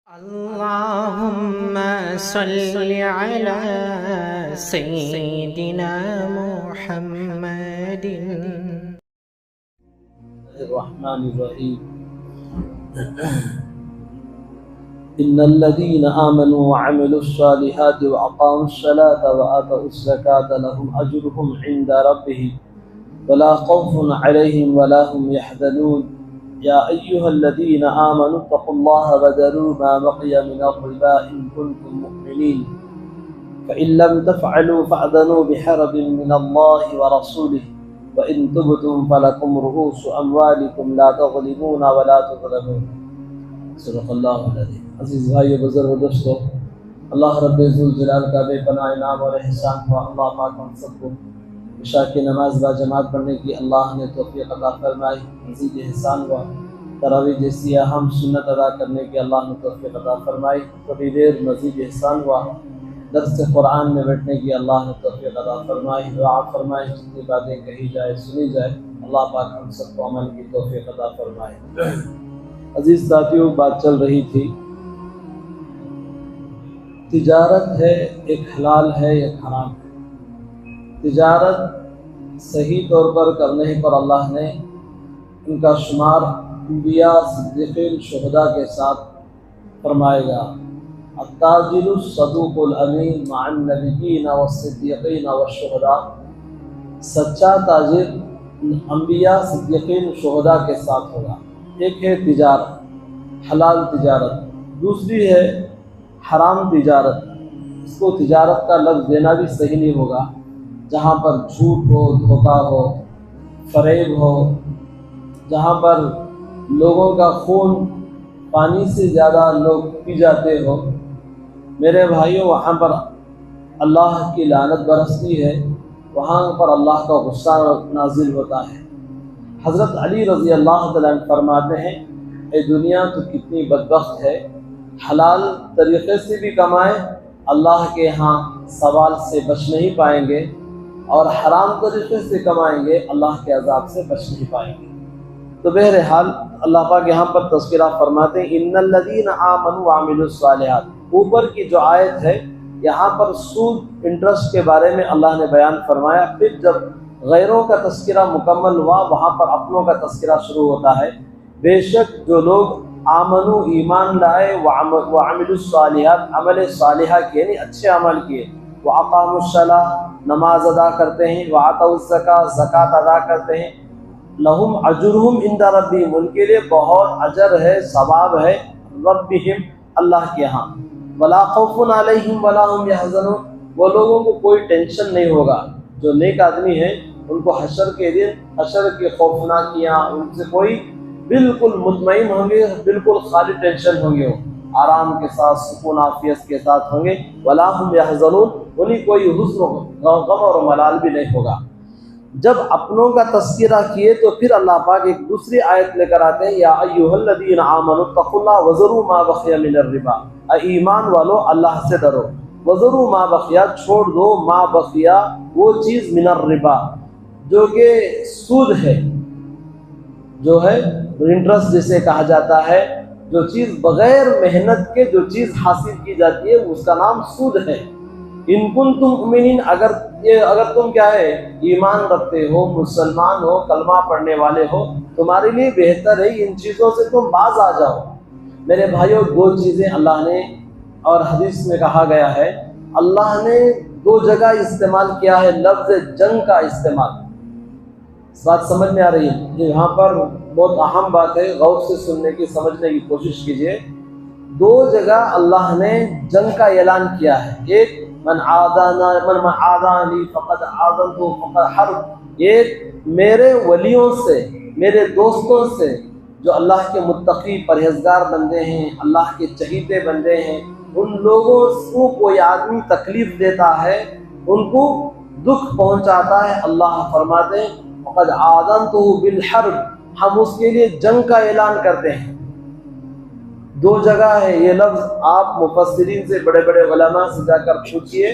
अल्लाहुम्मा सल्लि अला सय्यिदिना मुहम्मदिन। अर्रहमानिर्रहीम। इन्नल्लज़ीना आमनू व अमिलुस्सालिहाति व अक़ामुस्सलाता व आतउस्ज़काता लहुम अज्रुहुम इंदा रब्बिहिम वला खौफुन अलैहिम वला हुम यहज़नून। या अय्युहल्लज़ीना आमनू तक़ुल्लाहा व ज़रू मा बक़िया मिनर-रिबा इन कुन्तुम मुअ्मिनीन फ़इन लम तफ़अलू फ़अज़नू बिहर्बिन मिनल्लाहि व रसूलिहि व इन तुबतुम फ़लकुम रुऊसु अम्वालिकुम ला तज़लिमून व ला तुज़लमून। सदक़ल्लाहुल अज़ीम। अज़ीज़ भाइयों, बुज़ुर्ग दोस्तों, अल्लाह रब्बुल ज़ुल जलाल का बेपनाह इनाम और एहसान हुआ। अल्लाह पाक हम सबको इशा की नमाज बाजमात पढ़ने की अल्लाह ने तौफ़ीक़ अता फरमाई। मज़ीद एहसान हुआ तरावी जैसी अहम सुन्नत अदा करने की अल्लाह ने तौफ़ीक़ अता फरमाई। थोड़ी देर मज़ीद एहसान हुआ दर्स कुरान में बैठने की अल्लाह ने तौफ़ीक़ अता फरमाई। दुआ फरमाई जितनी बातें कही जाए सुनी जाए, अल्लाह पाक हम सबको अमल की तौफ़ीक़ अता फरमाए। अजीज़ साथियों, बात चल रही थी, तिजारत है एक हलाल है एक हराम है। तिजारत सही तौर पर करने पर अल्लाह ने इनका शुमार अंबिया, सिद्दीक़ीन, शुहदा के साथ फरमाएगा। अत्ताजिरुस सदूक़ुल अमीन मअन नबिय्यीन व सिद्दीक़ीन व शुहदा। सच्चा ताजिर अंबिया, सिद्दीक़ीन, शुहदा के साथ होगा। एक है तिजारत, हलाल तिजारत, दूसरी है हराम तिजारत। इसको तिजारत का लफ्ज़ देना भी सही नहीं होगा, जहाँ पर झूठ हो, धोखा हो, फरेब हो, जहाँ पर लोगों का खून पानी से ज़्यादा लोग पी जाते हो। मेरे भाइयों, वहाँ पर अल्लाह की लानत बरसती है, वहाँ पर अल्लाह का गुस्सा नाजिल होता है। हज़रत अली रज़ी अल्लाह तआला अन्हु फरमाते हैं, ए दुनिया तो कितनी बदबख्त है, हलाल तरीक़े से भी कमाए, अल्लाह के यहाँ सवाल से बच नहीं पाएंगे, और हराम तरीक़े से कमाएंगे, अल्लाह के अज़ाब से बच नहीं पाएंगे। तो बहरहाल अल्लाह पाक यहाँ पर तज़किरा फरमाते हैं, इन्नल्लज़ीना आमनू व अमिलुस्सालिहात। ऊपर की जो आयत है, यहाँ पर सूद, इंटरेस्ट के बारे में अल्लाह ने बयान फरमाया। फिर जब गैरों का तज़किरा मुकम्मल हुआ, वहाँ पर अपनों का तज़किरा शुरू होता है। बेशक जो लोग आमनू, ईमान लाए, व अमिलुस्सालिहात, अमल सालिहा किए, यानी अच्छे अमल किए, व अक़ामुस्सलाह, नमाज अदा करते हैं, व आतउज़्ज़कात, ज़कात अदा करते हैं, लहुम अज्रुहुम इंदा रब्बिहिम, उनके लिए बहुत अजर है, सवाब है रब्बिहिम, अल्लाह के यहाँ। वला खौफुन अलैहिम वला हुम यहज़नून, वो लोगों को कोई टेंशन नहीं होगा। जो नेक आदमी है उनको हशर के दिन, हशर की खौफनाकियाँ उनसे कोई बिल्कुल मुतमईन होंगे, बिल्कुल खाली टेंशन होंगे, वो आराम के साथ, सुकून आफियत के साथ होंगे। वला हुम यहज़नून, उन्हें कोई हुज़्न, गम और मलाल भी नहीं होगा। जब अपनों का तज़किरा किए तो फिर अल्लाह पाक एक दूसरी आयत लेकर आते हैं, या अय्युहल्लज़ीना आमनू तक़ुल्लाह व ज़रू मा बक़िया मिनर-रिबा। ईमान वालों, अल्लाह से डरो, व ज़रू मा बक़िया, छोड़ दो, मा बक़िया, वो चीज़, मिनर-रिबा, जो कि सूद है, जो है इंटरेस्ट जिसे कहा जाता है, जो चीज़ बग़ैर मेहनत के जो चीज़ हासिल की जाती है, उसका नाम सूद है। इन कुन्तुम मुमिनीन, अगर तुम क्या है, ईमान रखते हो, मुसलमान हो, कलमा पढ़ने वाले हो, तुम्हारे लिए बेहतर है इन चीज़ों से तुम बाज आ जाओ। मेरे भाइयों, दो चीज़ें अल्लाह ने, और हदीस में कहा गया है, अल्लाह ने दो जगह इस्तेमाल किया है लफ्ज़ जंग का इस्तेमाल। इस बात समझ में आ रही है? यहाँ पर बहुत अहम बात है, गौर से सुनने की, समझने की कोशिश कीजिए। दो जगह अल्लाह ने जंग का ऐलान किया है। एक मन आदानी फ़क़द आज़नतु फ़क़द हर्ब, एक मेरे वलियों से, मेरे दोस्तों से, जो अल्लाह के मुत्तकी परहेज़गार बंदे हैं, अल्लाह के चहीते बंदे हैं, उन लोगों को कोई आदमी तकलीफ़ देता है, उनको दुख पहुँचाता है, अल्लाह फरमाते हैं फ़क़द आज़नतु बिल हर्ब, हम उसके लिए जंग का ऐलान करते हैं। दो जगह है ये लफ्ज़, आप मुफस्सिरीन से, बड़े बड़े उलमा से जाकर पूछिए,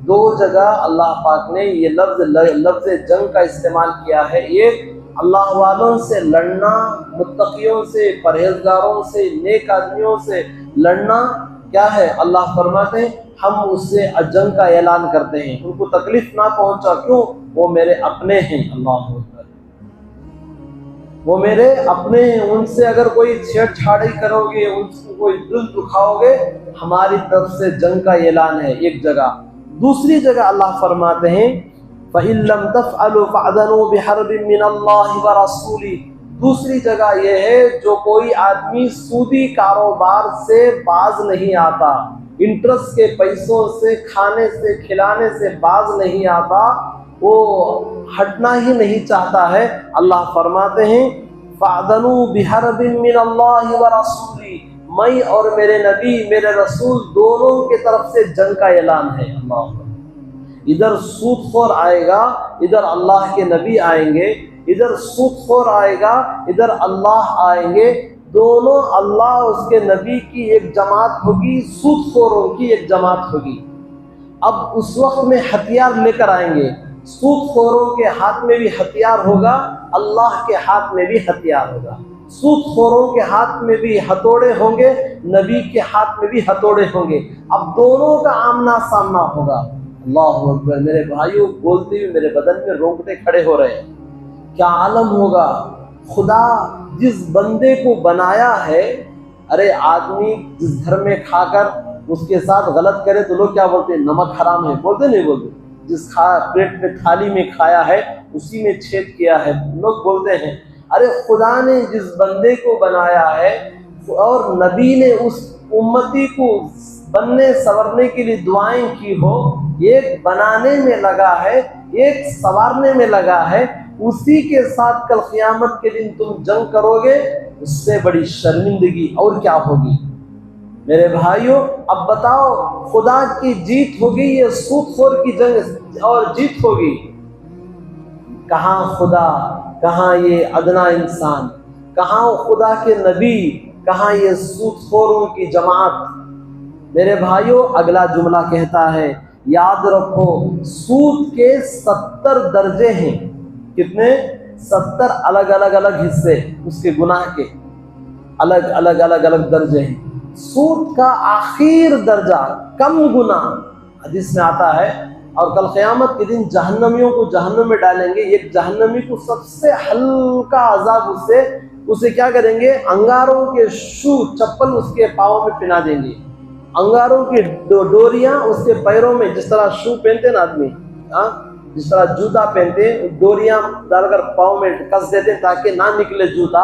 दो जगह अल्लाह पाक ने ये लफ्ज़ जंग का इस्तेमाल किया है। एक अल्लाह वालों से लड़ना, मुत्तकियों से, परहेजगारों से, नेक आदमियों से लड़ना क्या है? अल्लाह फरमाते हैं हम उससे जंग का ऐलान करते हैं, उनको तकलीफ ना पहुंचा। क्यों? वो मेरे अपने हैं। अल्लाह अकबर, वो मेरे अपने हैं। उनसे अगर कोई छेड़छाड़ी करोगे, उनको कोई दिल दुखाओगे, हमारी तरफ से जंग का ऐलान है। एक जगह। दूसरी जगह अल्लाह फरमाते हैं फ़इन लम तफ़अलू फ़अज़नू बिहर्बिन मिनल्लाहि व रसूली। दूसरी जगह यह है, जो कोई आदमी सूदी कारोबार से बाज नहीं आता, इंटरेस्ट के पैसों से, खाने से, खिलाने से बाज नहीं आता, वो हटना ही नहीं चाहता है, अल्लाह फरमाते हैं फ़अज़नू बिहर्बिन मिनल्लाहि व रसूली, मैं और मेरे नबी, मेरे रसूल दोनों के तरफ से जंग का ऐलान है। अल्लाह, इधर सूदखोर आएगा, इधर अल्लाह के नबी आएंगे, इधर सूदखोर आएगा, इधर अल्लाह आएंगे, दोनों अल्लाह उसके नबी की एक जमात होगी, सूदखोरों की एक जमात होगी। अब उस वक्त में हथियार लेकर आएंगे, सूदखोरों के हाथ में भी हथियार होगा, अल्लाह के हाथ में भी हथियार होगा। सूदखोरों के हाथ में भी हथौड़े होंगे, नबी के हाथ में भी हथौड़े होंगे। अब दोनों का आमना सामना होगा। अल्लाह अकबर। मेरे भाइयों, बोलते हुए मेरे बदन में रोंगटे खड़े हो रहे हैं। क्या आलम होगा। खुदा जिस बंदे को बनाया है, अरे आदमी जिस घर में खाकर उसके साथ गलत करे तो लोग क्या बोलते हैं? नमक हराम है। बोलते नहीं बोलते? जिस प्लेट में, थाली में खाया है उसी में छेद किया है, लोग बोलते हैं। अरे खुदा ने जिस बंदे को बनाया है और नबी ने उस उम्मती को बनने संवरने के लिए दुआएं की हो, एक बनाने में लगा है, एक संवारने में लगा है, उसी के साथ कल क़यामत के दिन तुम जंग करोगे, उससे बड़ी शर्मिंदगी और क्या होगी? मेरे भाइयों, अब बताओ, खुदा की जीत होगी, ये सूदखोर की जंग और जीत होगी? कहाँ खुदा, कहाँ ये अदना इंसान, कहाँ खुदा के नबी, कहाँ ये सूदखोरों की जमात? मेरे भाइयों, अगला जुमला कहता है, याद रखो सूद के 70 दर्जे हैं। कितने? 70 अलग अलग अलग हिस्से, उसके गुनाह के अलग अलग अलग अलग दर्जे हैं। सूद का आखिर दर्जा, कम गुना, हदीस में आता है, और कल क़यामत के दिन जहन्नमियों को जहन्नम में डालेंगे। एक जहन्नमी को सबसे हल्का अजाब उसे क्या करेंगे? अंगारों के शू, चप्पल उसके पाँव में पहना देंगे, अंगारों की डोरियां उसके पैरों में, जिस तरह शू पहनते ना आदमी, जिस तरह जूता पहनते, डोरियां डालकर पाँव में कस देते ताकि ना निकले जूता,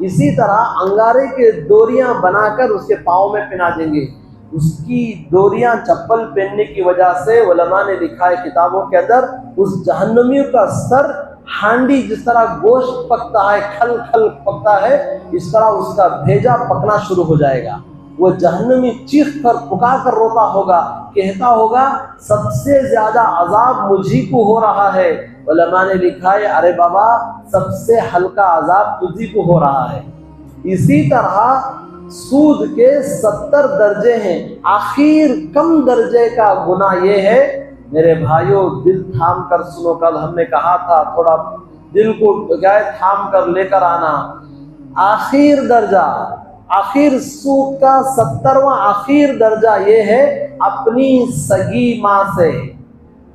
इसी तरह अंगारे के डोरियां बनाकर उसके पाँव में पहना देंगे। उसकी डोरियां चप्पल पहनने की वजह से उलमा ने लिखा है किताबों के अंदर, उस जहन्नमियों का सर हांडी, जिस तरह गोश्त पकता है, खल खल पकता है, इस तरह उसका भेजा पकना शुरू हो जाएगा। वो जहन्नमी चीख कर पुकार कर रोता होगा, कहता होगा सबसे ज्यादा अजाब मुझी को हो रहा है। उलमा ने लिखा है, अरे बाबा, सबसे हल्का अजाब तुझी को हो रहा है। इसी तरह सूद के 70 दर्जे हैं, आखिर कम दर्जे का गुनाह ये है। मेरे भाइयों, दिल थाम कर सुनो, कल हमने कहा था थोड़ा दिल को गाय थाम कर लेकर आना। आखिर दर्जा, आखिर सूद का 70वां आखिर दर्जा ये है, अपनी सगी माँ से।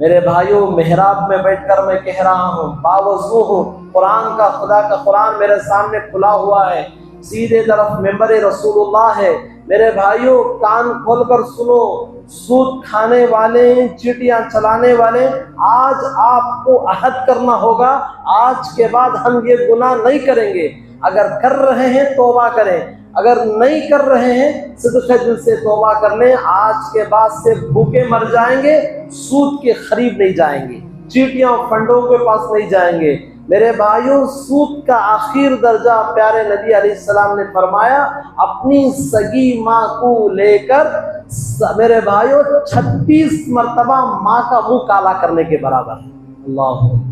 मेरे भाइयों, मेहराब में बैठकर मैं कह रहा हूँ, बावजू हूँ, कुरान का, खुदा का कुरान मेरे सामने खुला हुआ है, सीधे तरफ मेंबर रसूलुल्लाह है। मेरे भाइयों, कान खोलकर सुनो, सूद खाने वाले, चीटियां चलाने वाले, आज आपको अहद करना होगा, आज के बाद हम ये गुनाह नहीं करेंगे। अगर कर रहे हैं तौबा करें, अगर नहीं कर रहे हैं सिद्क़े दिल से तौबा कर लें। आज के बाद से भूखे मर जाएंगे, सूद के करीब नहीं जाएंगे, चीटियां फंडों के पास नहीं जाएंगे। मेरे भाइयों, सूद का आखिर दर्जा प्यारे नबी अलैहिस्सलाम ने फरमाया, अपनी सगी माँ को लेकर, मेरे भाइयों, 36 मरतबा माँ का मुंह काला करने के बराबर। अल्लाह अकबर।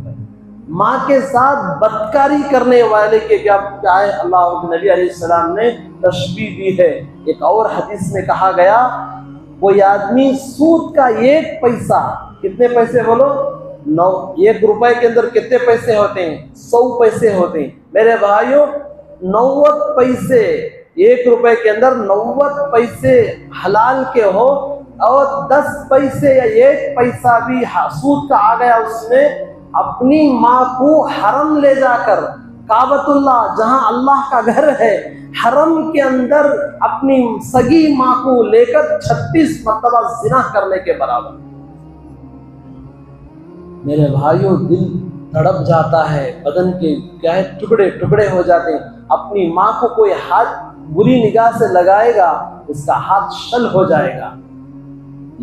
माँ के साथ बदकारी करने वाले के क्या है, अल्लाह के नबी अलैहिस्सलाम ने तशबीह दी है। एक और हदीस में कहा गया, कोई आदमी सूद का 1 पैसा, कितने पैसे बोलो? 9। 1 रुपए के अंदर कितने पैसे होते हैं? 100 पैसे होते हैं। मेरे भाइयों, 90 पैसे 1 रुपए के अंदर 90 पैसे हलाल के हो और 10 पैसे या 1 पैसा भी सूद का आ गया, उसमें अपनी माँ को हरम ले जाकर, काबतुल्लाह जहां अल्लाह का घर है, हरम के अंदर अपनी सगी माँ को लेकर 36 मरतबा जिना करने के बराबर। मेरे भाइयों, दिल तड़प जाता है, बदन के क्या है टुकड़े टुकड़े हो जाते हैं। अपनी माँ को कोई हाथ बुरी निगाह से लगाएगा, उसका हाथ शल हो जाएगा,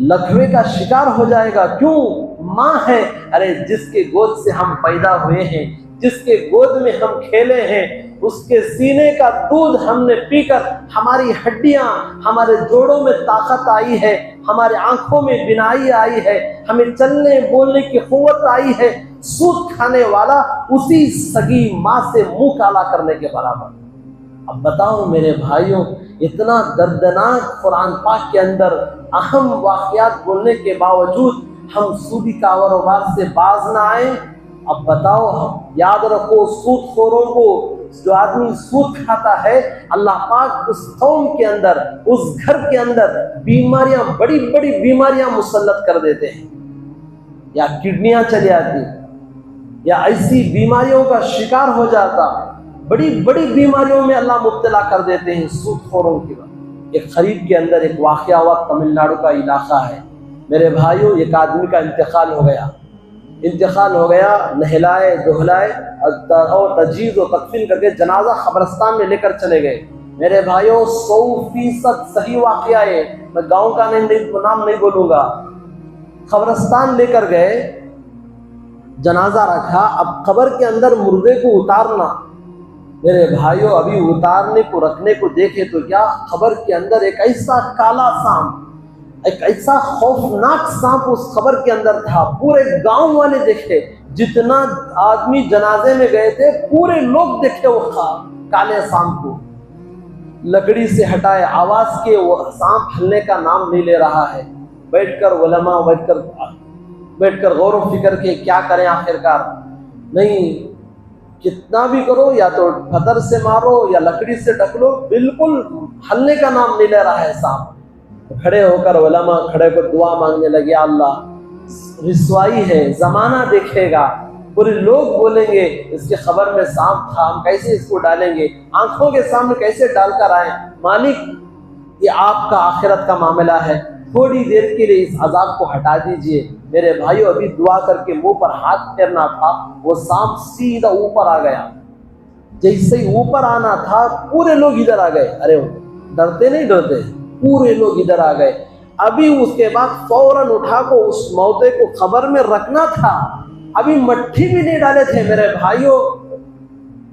लकवे का शिकार हो जाएगा। क्यों? माँ है। अरे जिसके गोद से हम पैदा हुए हैं, जिसके गोद में हम खेले हैं, उसके सीने का दूध हमने पीकर हमारी हड्डियां, हमारे जोड़ों में ताकत आई है, हमारे आंखों में बिनाई आई है, हमें चलने बोलने की कुव्वत आई है। सूद खाने वाला उसी सगी माँ से मुंह काला करने के बराबर। अब बताओ मेरे भाइयों, इतना दर्दनाक कुरान पाक के अंदर अहम वाक़यात बोलने के बावजूद हम सूदी कारोबार से बाज ना आए। अब बताओ, याद रखो, सूदखोरों को, जो आदमी सूद खाता है, अल्लाह पाक उस कौम के अंदर, उस घर के अंदर बीमारियां, बड़ी बड़ी बीमारियां मुसल्लत कर देते हैं, या किडनियां चली आती, या ऐसी बीमारियों का शिकार हो जाता, बड़ी बड़ी बीमारियों में अल्लाह मुब्तला कर देते हैं सूदखोरों की बात। एक खरीद के अंदर एक वाक़या हुआ, तमिलनाडु का इलाका है मेरे भाइयों। एक आदमी का इंतकाल हो गया, नहलाए धुलाए और तजीज़ और तकफीन करके जनाजा कब्रिस्तान में लेकर चले गए। मेरे भाइयों, 100% सही वाक़या है, मैं गांव का नाम नहीं बोलूँगा। कब्रिस्तान लेकर गए, जनाजा रखा, अब कब्र के अंदर मुर्दे को उतारना। मेरे भाइयों, अभी उतारने को रखने को देखे तो क्या, खबर के अंदर एक ऐसा काला सांप, एक ऐसा खौफनाक सांप उस खबर के अंदर था। पूरे गांव वाले देखे, जितना आदमी जनाजे में गए थे पूरे लोग देखे वो काले सांप को। लकड़ी से हटाए, आवाज के, वो सांप हलने का नाम नहीं ले रहा है। बैठकर उलमा बैठकर गौर व फिक्र के क्या करें, आखिरकार नहीं, कितना भी करो, या तो पत्थर से मारो या लकड़ी से ढक लो, बिल्कुल हलने का नाम नहीं ले रहा है सांप। खड़े होकर उलमा खड़े कर दुआ मांगने लगे, अल्लाह रिसवाई है, जमाना देखेगा, पूरे लोग बोलेंगे इसके खबर में सांप था, हम कैसे इसको डालेंगे, आंखों के सामने कैसे डालकर आए। मालिक, ये आपका आखिरत का मामला है, थोड़ी देर के लिए इस अजाब को हटा दीजिए। मेरे भाइयों, अभी दुआ करके मुंह पर हाथ फेरना था, वो सांप सीधा ऊपर आ गया। जैसे ही ऊपर आना था, पूरे लोग इधर आ गए। अरे डरते नहीं डरते, पूरे लोग इधर आ गए। अभी उसके बाद फौरन उठा को उस मौते को खबर में रखना था, अभी मट्ठी भी नहीं डाले थे मेरे भाइयों,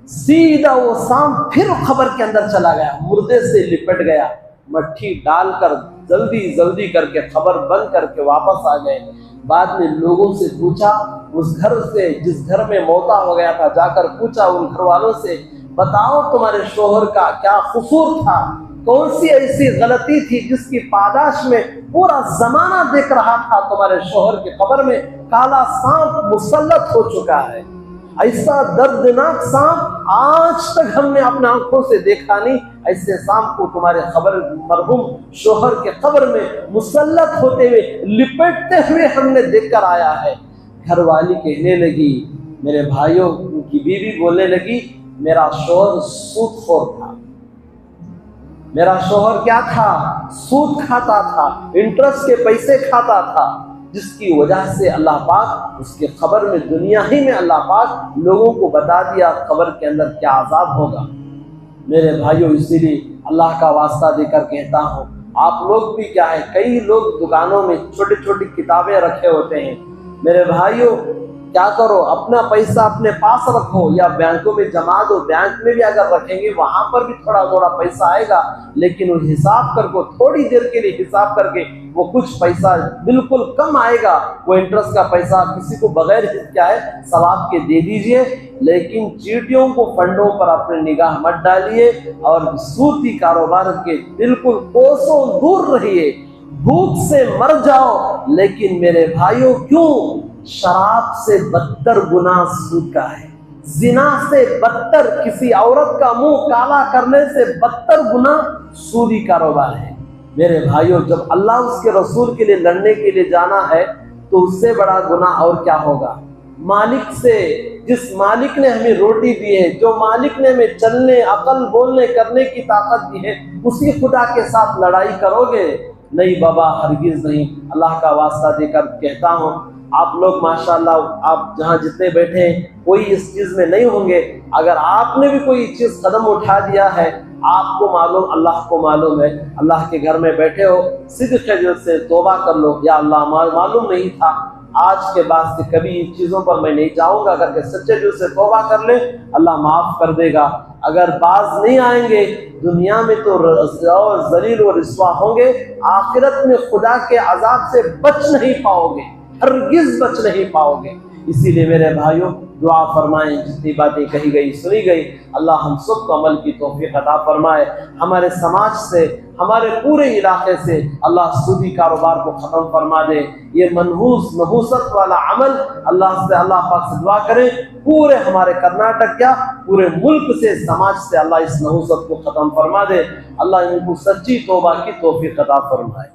सीधा वो सांप फिर खबर के अंदर चला गया, मुर्दे से लिपट गया। मट्ठी डालकर जल्दी जल्दी करके खबर बंद करके वापस आ गए। बाद में लोगों से पूछा, उस घर से जिस घर में मौता हो गया था, जाकर पूछा उन घर वालों से, बताओ तुम्हारे शोहर का क्या कसूर था, कौन सी ऐसी गलती थी जिसकी पादाश में पूरा जमाना देख रहा था तुम्हारे शोहर के कब्र में काला सांप मुसल्लत हो चुका है। ऐसा दर्दनाक सांप आज तक हमने अपने आंखों से देखा नहीं। ऐसे सांप को तुम्हारे खबर मरहूम शोहर के कब्र में मुसल्लत होते हुए, लिपटते हुए हमने देखकर आया है। घरवाली कहने लगी, मेरे भाइयों, उनकी बीवी बोलने लगी, मेरा शोहर सूदखोर था। मेरा शोहर क्या था? सूद खाता था, इंटरेस्ट के पैसे खाता था, जिसकी वजह से अल्लाह पाक उसके खबर में, दुनिया ही में अल्लाह पाक लोगों को बता दिया खबर के अंदर क्या अजाब होगा। मेरे भाइयों, इसीलिए अल्लाह का वास्ता देकर कहता हूँ, आप लोग भी क्या है, कई लोग दुकानों में छोटी छोटी किताबें रखे होते हैं। मेरे भाइयों, क्या करो, अपना पैसा अपने पास रखो या बैंकों में जमा दो। बैंक में भी अगर रखेंगे वहां पर भी थोड़ा थोड़ा पैसा आएगा, लेकिन वो हिसाब करके, थोड़ी देर के लिए हिसाब करके वो कुछ पैसा बिल्कुल कम आएगा। वो इंटरेस्ट का पैसा किसी को बगैर क्या है सवाब के दे दीजिए, लेकिन चीटियों को, फंडों पर अपनी निगाह मत डालिए और सूदी कारोबार के बिल्कुल कोसों दूर रहिए। भूख से मर जाओ, लेकिन मेरे भाइयों, क्यों? शराब से बदतर गुनाह सूद का है। जिना से बदतर, किसी औरत का मुंह काला करने से बदतर गुनाह सूदी कारोबार है। मेरे भाइयों, जब अल्लाह उसके रसूल के लिए लड़ने के लिए जाना है तो उससे बड़ा गुनाह और क्या होगा। मालिक से, जिस मालिक ने हमें रोटी दी है, जो मालिक ने हमें चलने, अकल, बोलने, करने की ताकत दी है, उसी खुदा के साथ लड़ाई करोगे? नहीं बाबा, हरगिज नहीं। अल्लाह का वास्ता देकर कहता हूँ, आप लोग माशाल्लाह, आप जहाँ जितने बैठे हैं कोई इस चीज में नहीं होंगे। अगर आपने भी कोई चीज कदम उठा दिया है, आपको मालूम, अल्लाह को मालूम है। अल्लाह के घर में बैठे हो, सिद्क़ दिल से तौबा कर लो, या अल्लाह मालूम नहीं था, आज के बाद से कभी इन चीजों पर मैं नहीं जाऊंगा। अगर सच्चे दिल से तौबा कर ले, अल्लाह माफ कर देगा। अगर बाज नहीं आएंगे, दुनिया में तो जलील और रिस्वा होंगे, आखिरत में खुदा के अजाब से बच नहीं पाओगे, हरगिज बच नहीं पाओगे। इसीलिए मेरे भाइयों, दुआ फरमाएं, जितनी बातें कही गई सुनी गई, अल्लाह हम सबको अमल की तौफीक अता फरमाए। हमारे समाज से, हमारे पूरे इलाके से अल्लाह सूदी कारोबार को ख़त्म फरमा दे। ये मनहूस नहूसत वाला अमल अल्लाह से, अल्लाह पाक से दुआ करें, पूरे हमारे कर्नाटक क्या पूरे मुल्क से, समाज से अल्लाह इस नहूसत को ख़त्म फरमा दे। अल्लाह इनको सच्ची तौबा की तौफीक अता फरमाए।